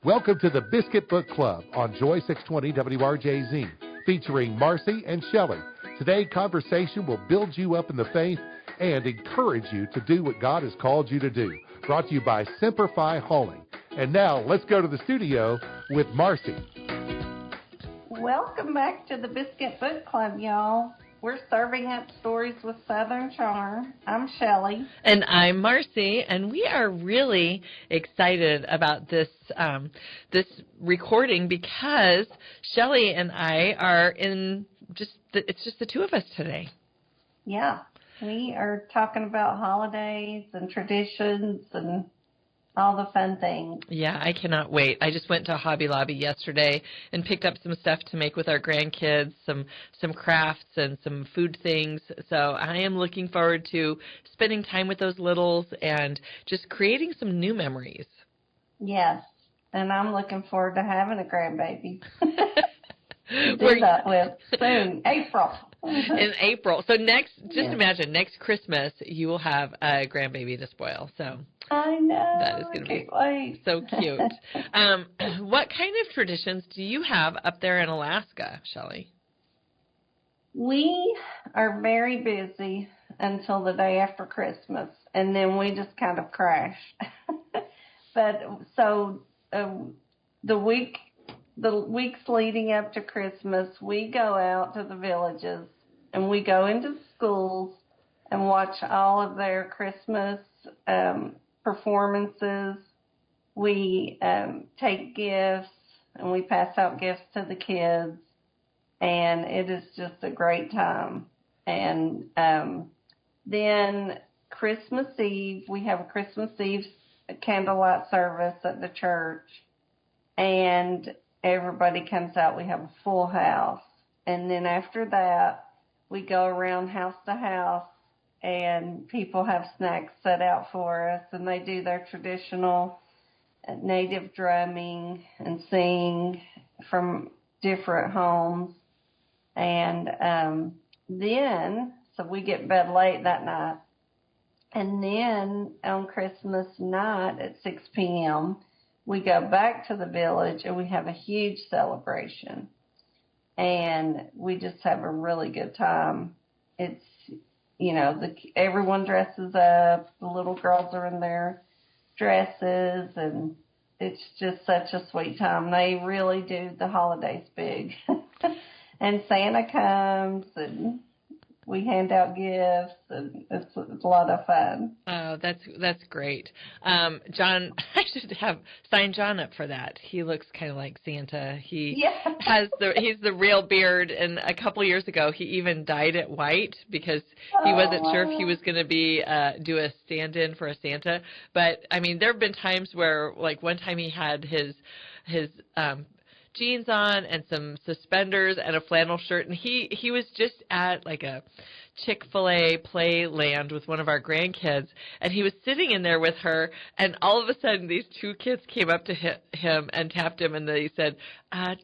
Welcome to the Biscuit Book Club on Joy 620 WRJZ, featuring Marci and Shelly. Today, conversation will build you up in the faith and encourage you to do what God has called you to do. Brought to you by Simplify Hauling. And now, let's go to the studio with Marci. Welcome back to the Biscuit Book Club, y'all. We're serving up stories with Southern charm. I'm Shelly. And I'm Marci, and we are really excited about this recording because Shelly and I are it's just the two of us today. Yeah, we are talking about holidays and traditions and all the fun things. Yeah, I cannot wait. I just went to Hobby Lobby yesterday and picked up some stuff to make with our grandkids, some crafts and some food things. So I am looking forward to spending time with those littles and just creating some new memories. Yes, and I'm looking forward to having a grandbaby. To do that with soon, April. In April. So imagine, next Christmas you will have a grandbaby to spoil. So I know. That is going to be so cute. What kind of traditions do you have up there in Alaska, Shelly? We are very busy until the day after Christmas, and then we just kind of crash. The weeks leading up to Christmas, we go out to the villages, and we go into schools and watch all of their Christmas performances. We take gifts, and we pass out gifts to the kids, and it is just a great time. And then Christmas Eve, we have a Christmas Eve candlelight service at the church, and everybody comes out. We have a full house. And then after that, we go around house to house, and people have snacks set out for us, and they do their traditional native drumming and sing from different homes. And then, so we get in bed late that night. And then on Christmas night at 6 p.m., we go back to the village, and we have a huge celebration. And we just have a really good time. It's, everyone dresses up. The little girls are in their dresses, and it's just such a sweet time. They really do the holidays big. And Santa comes, and we hand out gifts, and it's a lot of fun. Oh, that's great. John, I should have signed John up for that. He looks kind of like Santa. He's the real beard, and a couple years ago he even dyed it white because he wasn't sure if he was going to be do a stand-in for a Santa. But I mean, there have been times where, like one time he had his jeans on and some suspenders and a flannel shirt, and he was just at like a Chick-fil-A playland with one of our grandkids, and he was sitting in there with her, and all of a sudden these two kids came up to him and tapped him, and they said,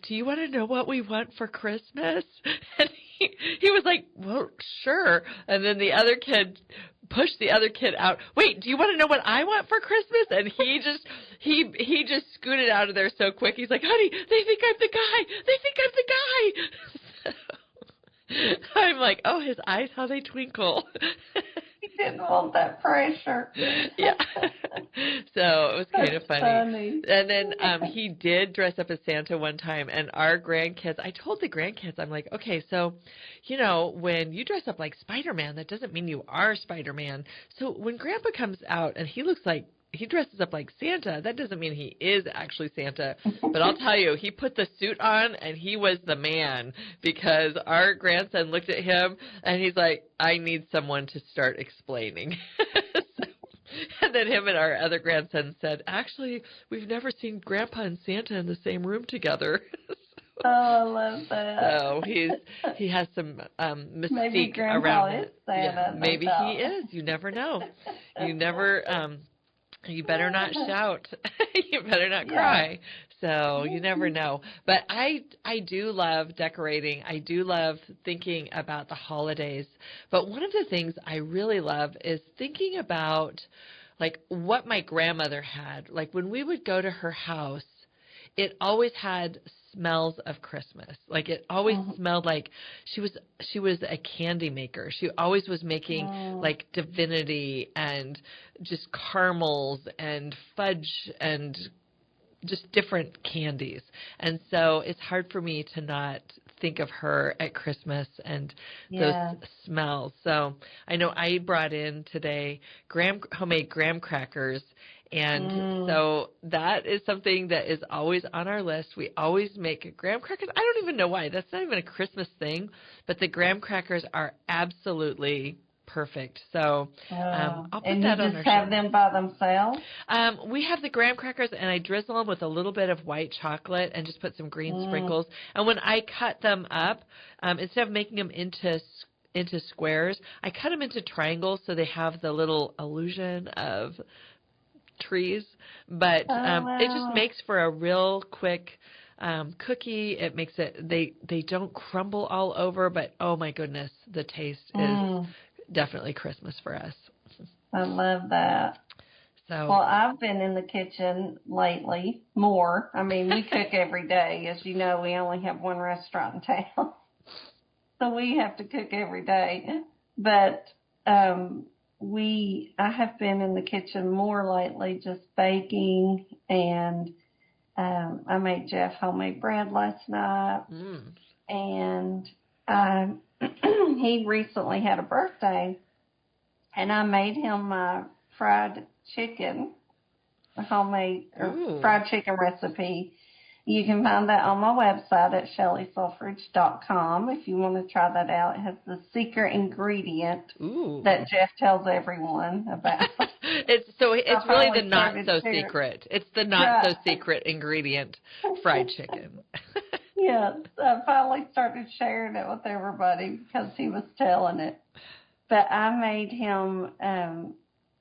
do you want to know what we want for Christmas? And he was like, well, sure. And then the other kid pushed the other kid out. Wait, do you want to know what I want for Christmas? And he just scooted out of there so quick. He's like, honey, they think I'm the guy. They think I'm the guy. So I'm like, oh, his eyes, how they twinkle. He didn't want that pressure. Yeah. So it was kind of funny. And then he did dress up as Santa one time, and our grandkids, I told the grandkids, I'm like, okay, so, when you dress up like Spider-Man, that doesn't mean you are Spider-Man. So when Grandpa comes out and he dresses up like Santa, that doesn't mean he is actually Santa. But I'll tell you, he put the suit on, and he was the man, because our grandson looked at him, and he's like, I need someone to start explaining. And then him and our other grandson said, actually, we've never seen Grandpa and Santa in the same room together. Oh, I love that. So he has some mystique maybe Grandpa around is it. Santa. Yeah, maybe he is. You never know. You better not shout. You better not cry. So you never know. But I do love decorating. I do love thinking about the holidays. But one of the things I really love is thinking about, like, what my grandmother had. Like, when we would go to her house, it always had smells of Christmas. Like it always smelled like she was a candy maker. She always was making like divinity and just caramels and fudge and just different candies. And so it's hard for me to not think of her at Christmas and those smells. So I know I brought in today homemade graham crackers. And so that is something that is always on our list. We always make graham crackers. I don't even know why. That's not even a Christmas thing, but the graham crackers are absolutely perfect. So I'll put that on our show. And you just have them by themselves? We have the graham crackers, and I drizzle them with a little bit of white chocolate and just put some green sprinkles. And when I cut them up, instead of making them into squares, I cut them into triangles so they have the little illusion of trees. But it just makes for a real quick cookie. It makes it, they don't crumble all over, but oh my goodness, the taste is definitely Christmas for us. I love that. So, well, I've been in the kitchen lately more. I mean, we cook every day. As you know, we only have one restaurant in town. So we have to cook every day. But I have been in the kitchen more lately, just baking, and I made Jeff homemade bread last night, and he recently had a birthday, and I made him my fried chicken, a homemade fried chicken recipe. You can find that on my website at ShellySulfridge.com if you want to try that out. It has the secret ingredient that Jeff tells everyone about. It's really the not so secret. It's the not so secret ingredient, fried chicken. Yes, I finally started sharing it with everybody because he was telling it. But I made him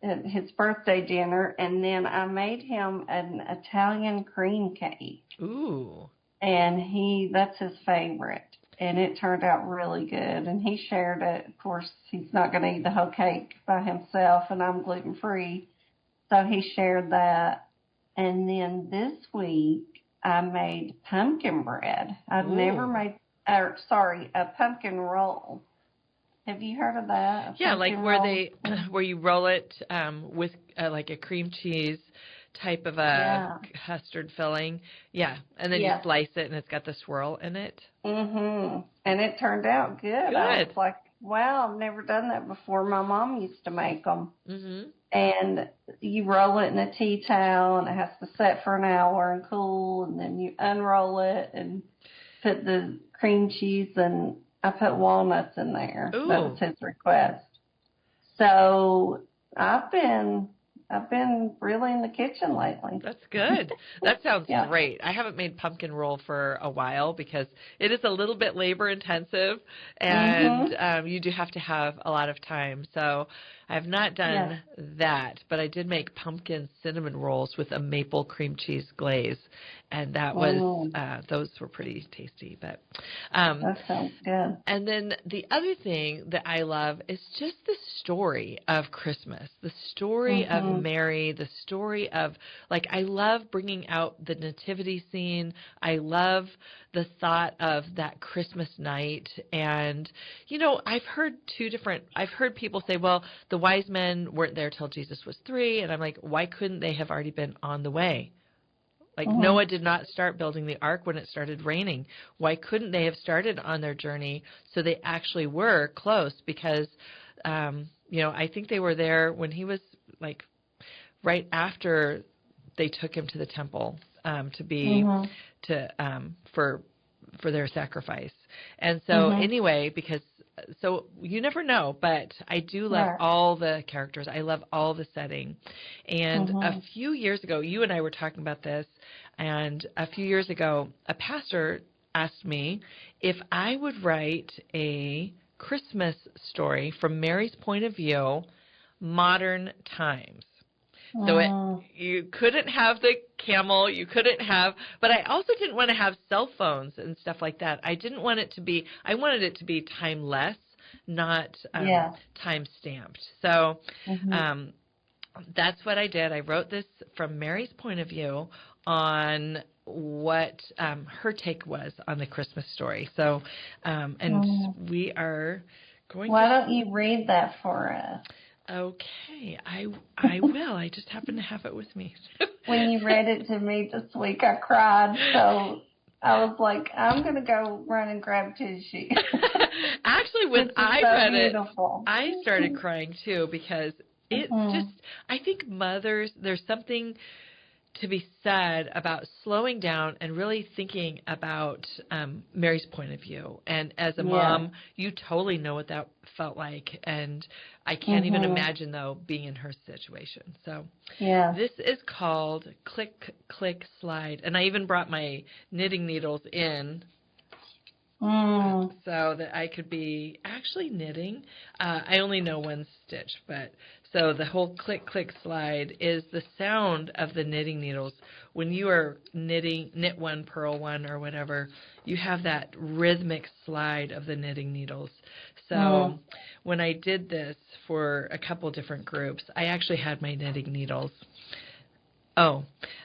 his birthday dinner, and then I made him an Italian cream cake. Ooh. And that's his favorite. And it turned out really good. And he shared it. Of course, he's not going to eat the whole cake by himself, and I'm gluten-free. So he shared that. And then this week, I made pumpkin bread. I've never made, a pumpkin roll. Have you heard of that? Yeah, like where you roll it with like a cream cheese type of a custard filling. Yeah, and then you slice it, and it's got the swirl in it. And it turned out good. I was like, wow, I've never done that before. My mom used to make them. And you roll it in a tea towel, and it has to set for an hour and cool, and then you unroll it and put the cream cheese, and I put walnuts in there. Ooh. That was his request. So I've been really in the kitchen lately. That's good. That sounds great. I haven't made pumpkin roll for a while because it is a little bit labor intensive, and you do have to have a lot of time. So I have not done that, but I did make pumpkin cinnamon rolls with a maple cream cheese glaze, and that was those were pretty tasty. But that sounds good. And then the other thing that I love is just the story of Christmas, the story of Mary, the story of, like, I love bringing out the nativity scene. I love the thought of that Christmas night. And, you know, I've heard people say, well, the wise men weren't there till Jesus was 3. And I'm like, why couldn't they have already been on the way? Like, Noah did not start building the ark when it started raining. Why couldn't they have started on their journey so they actually were close? Because, you know, I think they were there when he was, like, right after they took him to the temple for their sacrifice. And so anyway, so you never know, but I do love all the characters. I love all the setting. And a few years ago, you and I were talking about this, and a few years ago, a pastor asked me if I would write a Christmas story from Mary's point of view, modern times. So you couldn't have the camel, but I also didn't want to have cell phones and stuff like that. I wanted it to be timeless, not time stamped. So that's what I did. I wrote this from Mary's point of view on what her take was on the Christmas story. So, we are going Why don't you read that for us? Okay, I will. I just happen to have it with me. When you read it to me this week, I cried. So I was like, I'm going to go run and grab tissue. Actually, when I read beautiful. it, I started crying too, because it just, I think mothers, there's something to be said about slowing down and really thinking about Mary's point of view. And as a mom, you totally know what that felt like. And I can't even imagine, though, being in her situation. So this is called Click, Click, Slide. And I even brought my knitting needles in so that I could be actually knitting. I only know one stitch, but so the whole click, click, slide is the sound of the knitting needles. When you are knitting, knit one, purl one, or whatever, you have that rhythmic slide of the knitting needles. So when I did this for a couple different groups, I actually had my knitting needles. So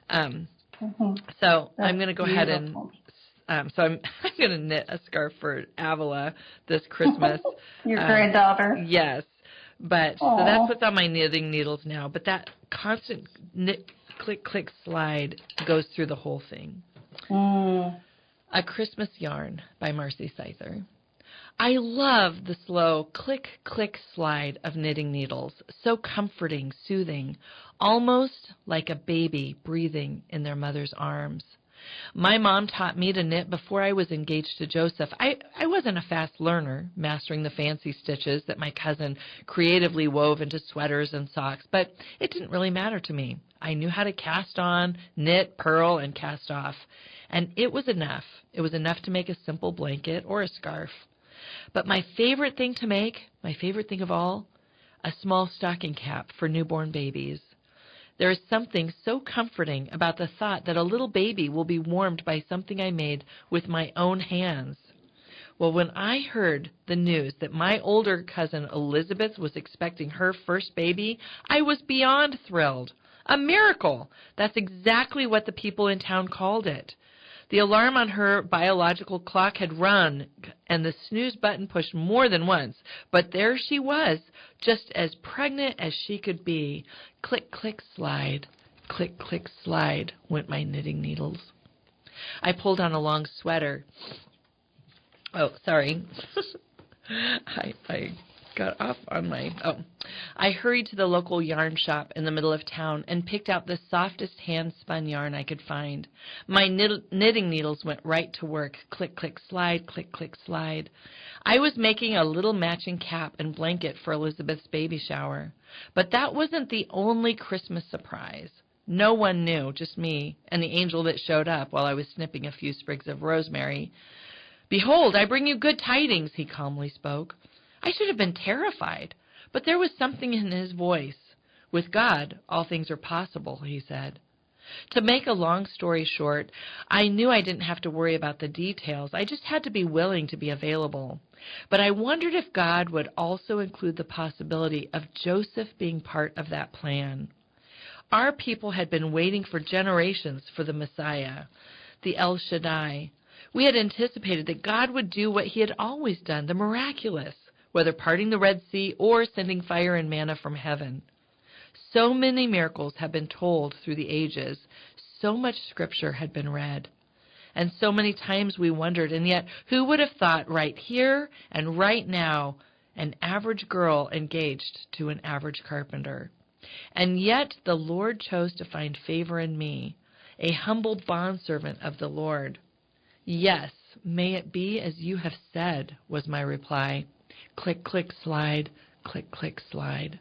I'm going to go ahead and so I'm going to knit a scarf for Avila this Christmas. Your granddaughter. Yes. But so that's what's on my knitting needles now. But that constant knit, click, click, slide goes through the whole thing. A Christmas Yarn by Marci Seither. I love the slow click, click, slide of knitting needles. So comforting, soothing, almost like a baby breathing in their mother's arms. My mom taught me to knit before I was engaged to Joseph. I wasn't a fast learner, mastering the fancy stitches that my cousin creatively wove into sweaters and socks, but it didn't really matter to me. I knew how to cast on, knit, purl, and cast off, and it was enough. It was enough to make a simple blanket or a scarf. But my favorite thing to make, my favorite thing of all, a small stocking cap for newborn babies. There is something so comforting about the thought that a little baby will be warmed by something I made with my own hands. Well, when I heard the news that my older cousin Elizabeth was expecting her first baby, I was beyond thrilled. A miracle! That's exactly what the people in town called it. The alarm on her biological clock had rung, and the snooze button pushed more than once. But there she was, just as pregnant as she could be. Click, click, slide. Click, click, slide went my knitting needles. I pulled on a long sweater. Oh, sorry. I got off on my... I hurried to the local yarn shop in the middle of town and picked out the softest hand-spun yarn I could find. My knitting needles went right to work. Click, click, slide, click, click, slide. I was making a little matching cap and blanket for Elizabeth's baby shower. But that wasn't the only Christmas surprise. No one knew, just me and the angel that showed up while I was snipping a few sprigs of rosemary. "Behold, I bring you good tidings," he calmly spoke. I should have been terrified, but there was something in his voice. "With God, all things are possible," he said. To make a long story short, I knew I didn't have to worry about the details. I just had to be willing to be available. But I wondered if God would also include the possibility of Joseph being part of that plan. Our people had been waiting for generations for the Messiah, the El Shaddai. We had anticipated that God would do what he had always done, the miraculous, whether parting the Red Sea or sending fire and manna from heaven. So many miracles have been told through the ages. So much Scripture had been read. And so many times we wondered, and yet who would have thought right here and right now an average girl engaged to an average carpenter? And yet the Lord chose to find favor in me, a humble bondservant of the Lord. "Yes, may it be as you have said," was my reply. Click, click, slide, click, click, slide.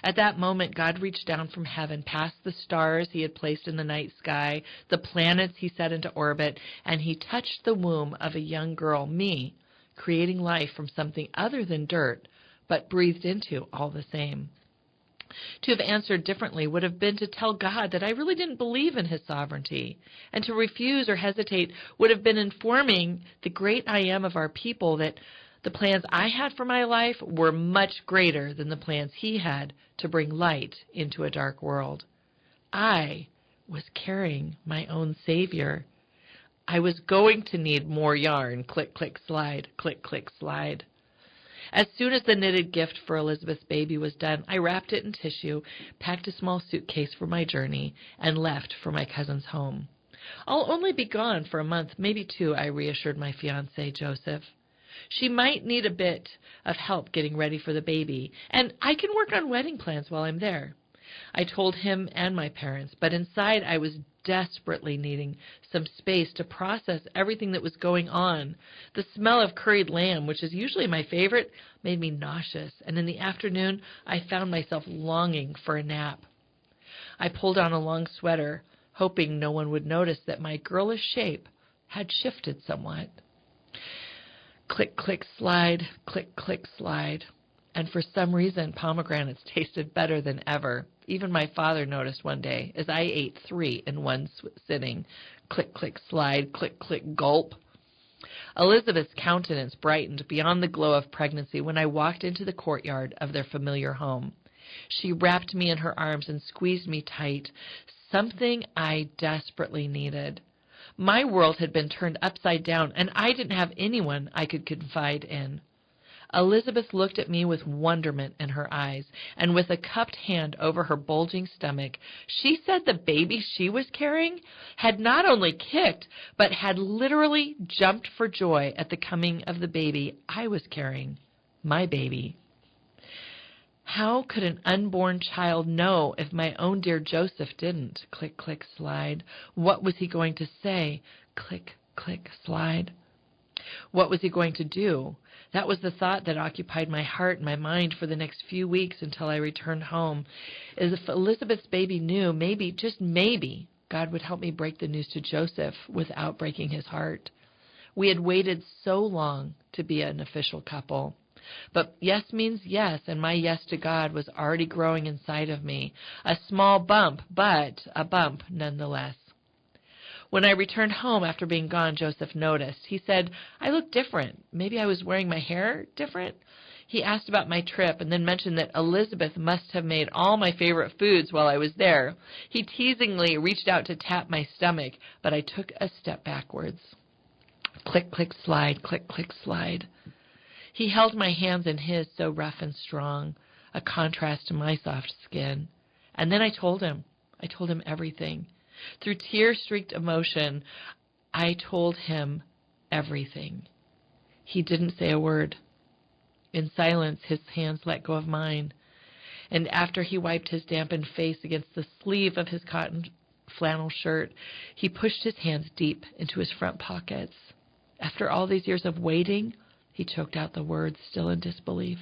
At that moment, God reached down from heaven, past the stars he had placed in the night sky, the planets he set into orbit, and he touched the womb of a young girl, me, creating life from something other than dirt, but breathed into all the same. To have answered differently would have been to tell God that I really didn't believe in his sovereignty, and to refuse or hesitate would have been informing the great I am of our people that The plans I had for my life were much greater than the plans he had to bring light into a dark world. I was carrying my own Savior. I was going to need more yarn. Click, click, slide. Click, click, slide. As soon as the knitted gift for Elizabeth's baby was done, I wrapped it in tissue, packed a small suitcase for my journey, and left for my cousin's home. I'll only be gone for a month, maybe 2, I reassured my fiancé, Joseph. She might need a bit of help getting ready for the baby, and I can work on wedding plans while I'm there. I told him and my parents, but inside I was desperately needing some space to process everything that was going on. The smell of curried lamb, which is usually my favorite, made me nauseous, and in the afternoon I found myself longing for a nap. I pulled on a long sweater, hoping no one would notice that my girlish shape had shifted somewhat. Click, click, slide, click, click, slide. And for some reason, pomegranates tasted better than ever. Even my father noticed one day as I ate 3 in one sitting. Click, click, slide, click, click, gulp. Elizabeth's countenance brightened beyond the glow of pregnancy when I walked into the courtyard of their familiar home. She wrapped me in her arms and squeezed me tight, something I desperately needed. My world had been turned upside down, and I didn't have anyone I could confide in. Elizabeth looked at me with wonderment in her eyes, and with a cupped hand over her bulging stomach, she said the baby she was carrying had not only kicked, but had literally jumped for joy at the coming of the baby I was carrying, my baby. How could an unborn child know if my own dear Joseph didn't? Click, click, slide. What was he going to say? Click, click, slide. What was he going to do? That was the thought that occupied my heart and my mind for the next few weeks until I returned home. As if Elizabeth's baby knew, maybe, just maybe, God would help me break the news to Joseph without breaking his heart. We had waited so long to be an official couple. But yes means yes, and my yes to God was already growing inside of me. A small bump, but a bump nonetheless. When I returned home after being gone, Joseph noticed. He said, I look different. Maybe I was wearing my hair different? He asked about my trip and then mentioned that Elizabeth must have made all my favorite foods while I was there. He teasingly reached out to tap my stomach, but I took a step backwards. Click, click, slide, click, click, slide. He held my hands in his so rough and strong, a contrast to my soft skin. And then I told him everything. Through tear-streaked emotion, I told him everything. He didn't say a word. In silence, his hands let go of mine. And after he wiped his dampened face against the sleeve of his cotton flannel shirt, he pushed his hands deep into his front pockets. After all these years of waiting, he choked out the words, still in disbelief.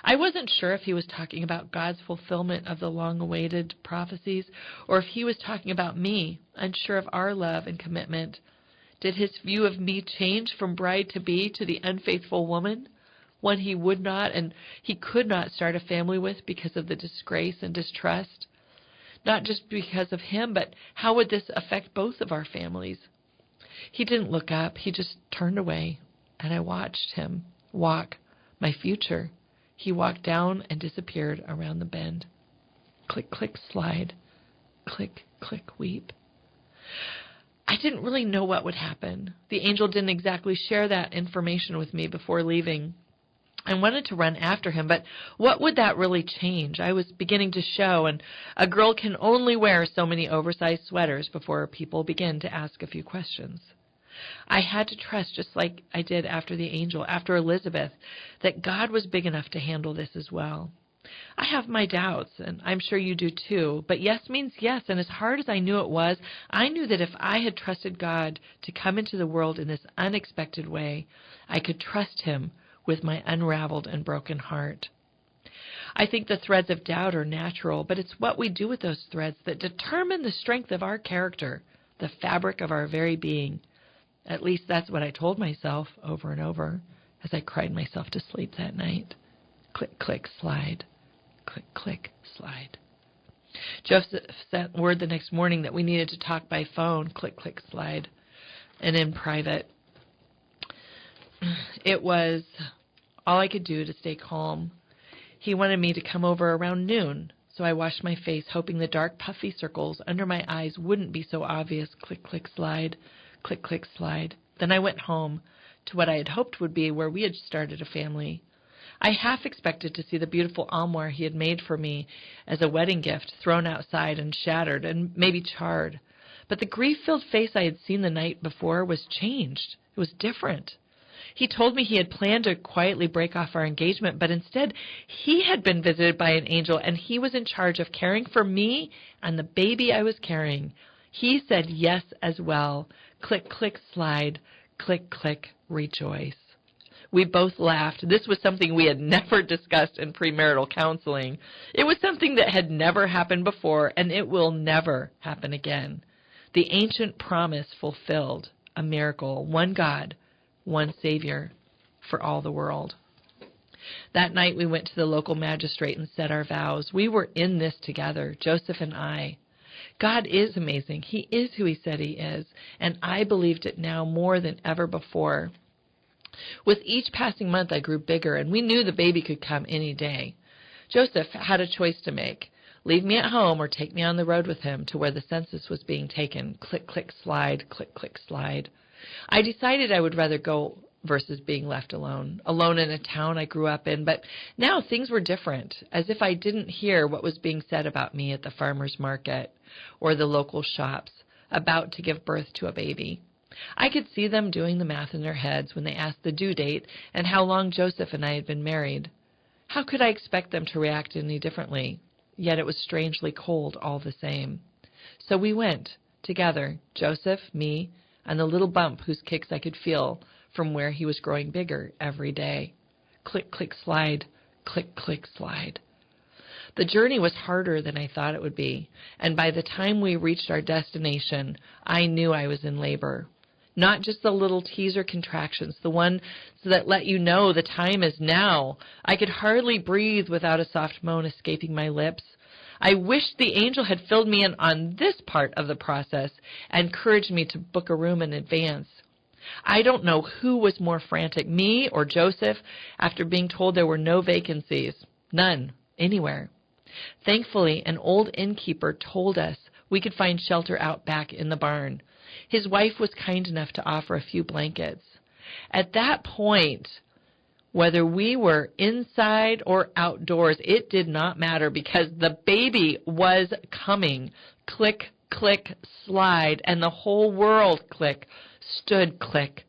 I wasn't sure if he was talking about God's fulfillment of the long-awaited prophecies, or if he was talking about me, unsure of our love and commitment. Did his view of me change from bride-to-be to the unfaithful woman, one he would not and he could not start a family with because of the disgrace and distrust? Not just because of him, but how would this affect both of our families? He didn't look up. He just turned away, and I watched him walk my future. He walked down and disappeared around the bend. Click, click, slide. Click, click, weep. I didn't really know what would happen. The angel didn't exactly share that information with me before leaving. I wanted to run after him, but what would that really change? I was beginning to show, and a girl can only wear so many oversized sweaters before people begin to ask a few questions. I had to trust, just like I did after the angel, after Elizabeth, that God was big enough to handle this as well. I have my doubts, and I'm sure you do too, but yes means yes, and as hard as I knew it was, I knew that if I had trusted God to come into the world in this unexpected way, I could trust him with my unraveled and broken heart. I think the threads of doubt are natural, but it's what we do with those threads that determine the strength of our character, the fabric of our very being. At least that's what I told myself over and over as I cried myself to sleep that night. Click, click, slide. Click, click, slide. Joseph sent word the next morning that we needed to talk by phone. Click, click, slide. And in private. It was all I could do to stay calm. He wanted me to come over around noon, so I washed my face, hoping the dark, puffy circles under my eyes wouldn't be so obvious. Click, click, slide. Click, click, slide. Then I went home to what I had hoped would be where we had started a family. I half expected to see the beautiful armoire he had made for me as a wedding gift thrown outside and shattered and maybe charred. But the grief-filled face I had seen the night before was changed. It was different. He told me he had planned to quietly break off our engagement, but instead he had been visited by an angel, and he was in charge of caring for me and the baby I was carrying. He said yes as well. Click, click, slide. Click, click, rejoice. We both laughed. This was something we had never discussed in premarital counseling. It was something that had never happened before, and it will never happen again. The ancient promise fulfilled, a miracle, one God, one Savior for all the world. That night we went to the local magistrate and said our vows. We were in this together, Joseph and I. God is amazing. He is who he said he is, and I believed it now more than ever before. With each passing month, I grew bigger, and we knew the baby could come any day. Joseph had a choice to make. Leave me at home or take me on the road with him to where the census was being taken. Click, click, slide. Click, click, slide. I decided I would rather go versus being left alone in a town I grew up in. But now things were different, as if I didn't hear what was being said about me at the farmer's market or the local shops about to give birth to a baby. I could see them doing the math in their heads when they asked the due date and how long Joseph and I had been married. How could I expect them to react any differently? Yet it was strangely cold all the same. So we went, together, Joseph, me, and the little bump whose kicks I could feel from where he was growing bigger every day. Click, click, slide. Click, click, slide. The journey was harder than I thought it would be, and by the time we reached our destination, I knew I was in labor. Not just the little teaser contractions, the ones that let you know the time is now. I could hardly breathe without a soft moan escaping my lips. I wished the angel had filled me in on this part of the process and encouraged me to book a room in advance. I don't know who was more frantic, me or Joseph, after being told there were no vacancies. None, anywhere. Thankfully, an old innkeeper told us we could find shelter out back in the barn. His wife was kind enough to offer a few blankets. At that point, whether we were inside or outdoors, it did not matter because the baby was coming. Click, click, slide, and the whole world, click, stood, click,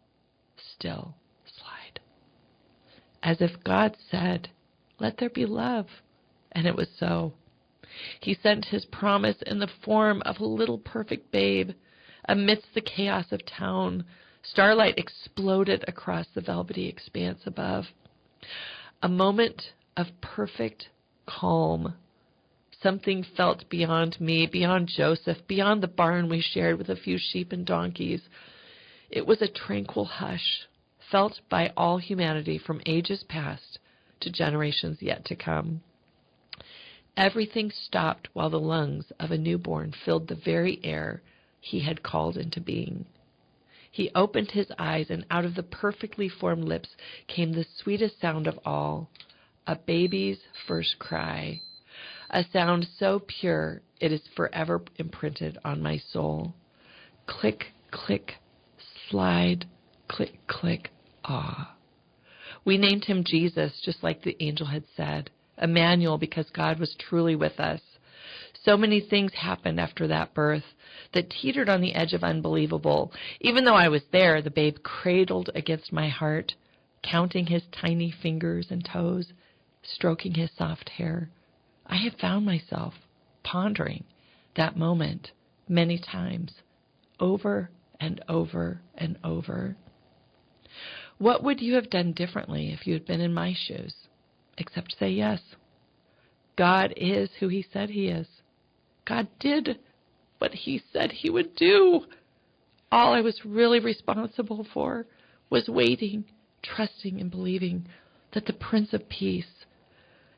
still, slide. As if God said, let there be love. And it was so. He sent his promise in the form of a little perfect babe. Amidst the chaos of town, starlight exploded across the velvety expanse above. A moment of perfect calm. Something felt beyond me, beyond Joseph, beyond the barn we shared with a few sheep and donkeys. It was a tranquil hush, felt by all humanity from ages past to generations yet to come. Everything stopped while the lungs of a newborn filled the very air he had called into being. He opened his eyes, and out of the perfectly formed lips came the sweetest sound of all, a baby's first cry, a sound so pure it is forever imprinted on my soul. Click, click, slide, click, click, ah. We named him Jesus, just like the angel had said, Emmanuel, because God was truly with us. So many things happened after that birth that teetered on the edge of unbelievable. Even though I was there, the babe cradled against my heart, counting his tiny fingers and toes, stroking his soft hair. I have found myself pondering that moment many times, over and over and over. What would you have done differently if you had been in my shoes? Except say yes. God is who he said he is. God did what he said he would do. All I was really responsible for was waiting, trusting, and believing that the Prince of Peace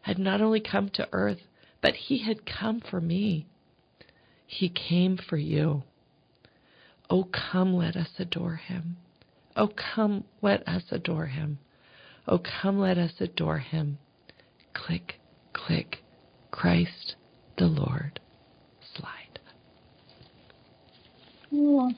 had not only come to earth, but he had come for me. He came for you. Oh, come, let us adore him. Oh, come, let us adore him. Oh, come, let us adore him. Click, click, Christ the Lord. Slide. Oh,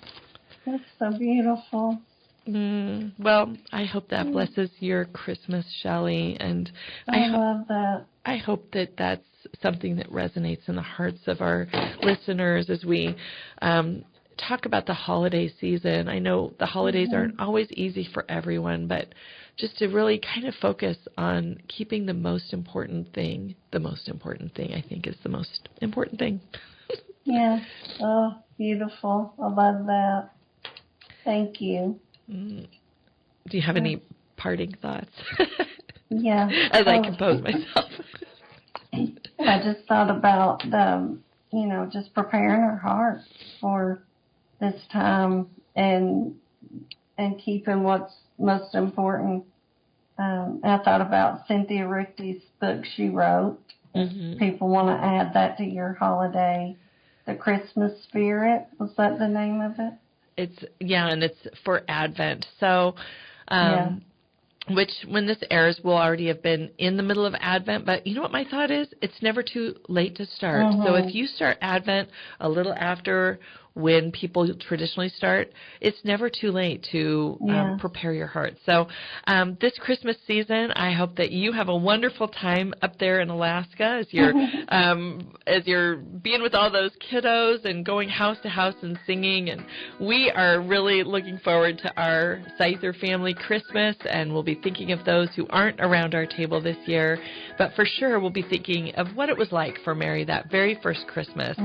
that's so beautiful. Well, I hope that blesses your Christmas, Shelly, and I love that. I hope that that's something that resonates in the hearts of our listeners as we talk about the holiday season. I know the holidays aren't always easy for everyone, but just to really kind of focus on keeping the most important thing, I think, is the most important thing. Yes. Oh, beautiful. I love that. Thank you. Do you have any parting thoughts? Yeah. As I compose myself. I just thought about just preparing our hearts for this time and keeping what's most important. I thought about Cynthia Richie's book she wrote. Mm-hmm. People want to add that to your holiday. The Christmas Spirit, was that the name of it? And it's for Advent. So, which when this airs will already have been in the middle of Advent. But you know what my thought is? It's never too late to start. Mm-hmm. So if you start Advent a little after when people traditionally start, it's never too late to prepare your heart. So this Christmas season, I hope that you have a wonderful time up there in Alaska as you're being with all those kiddos and going house to house and singing. And we are really looking forward to our Scyther family Christmas, and we'll be thinking of those who aren't around our table this year. But for sure, we'll be thinking of what it was like for Mary that very first Christmas,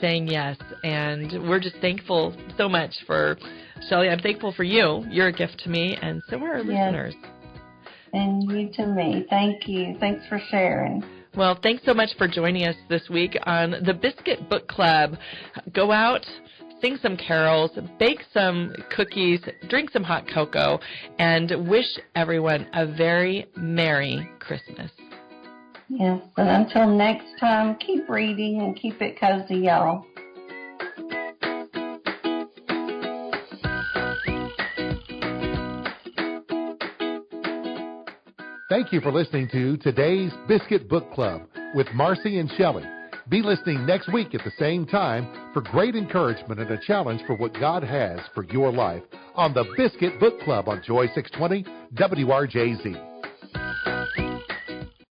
saying yes. And we're just thankful so much for, Shelly, I'm thankful for you. You're a gift to me, and so are our listeners. And you to me. Thank you. Thanks for sharing. Well, thanks so much for joining us this week on the Biscuit Book Club. Go out, sing some carols, bake some cookies, drink some hot cocoa, and wish everyone a very Merry Christmas. Yes, and until next time, keep reading and keep it cozy, y'all. Thank you for listening to today's Biscuit Book Club with Marci and Shelly. Be listening next week at the same time for great encouragement and a challenge for what God has for your life on the Biscuit Book Club on Joy 620 WRJZ.